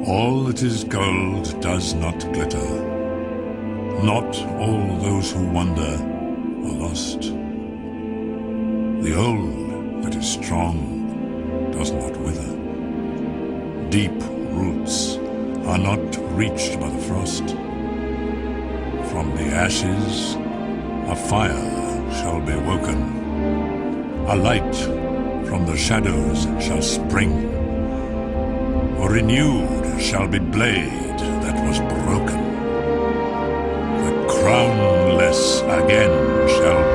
All that is gold does not glitter. Not all those who wander are lost. The old that is strong does not wither. Deep roots are not reached by the frost. From the ashes a fire shall be woken. A light from the shadows shall spring. For renewed shall be blade that was broken. The crownless again shall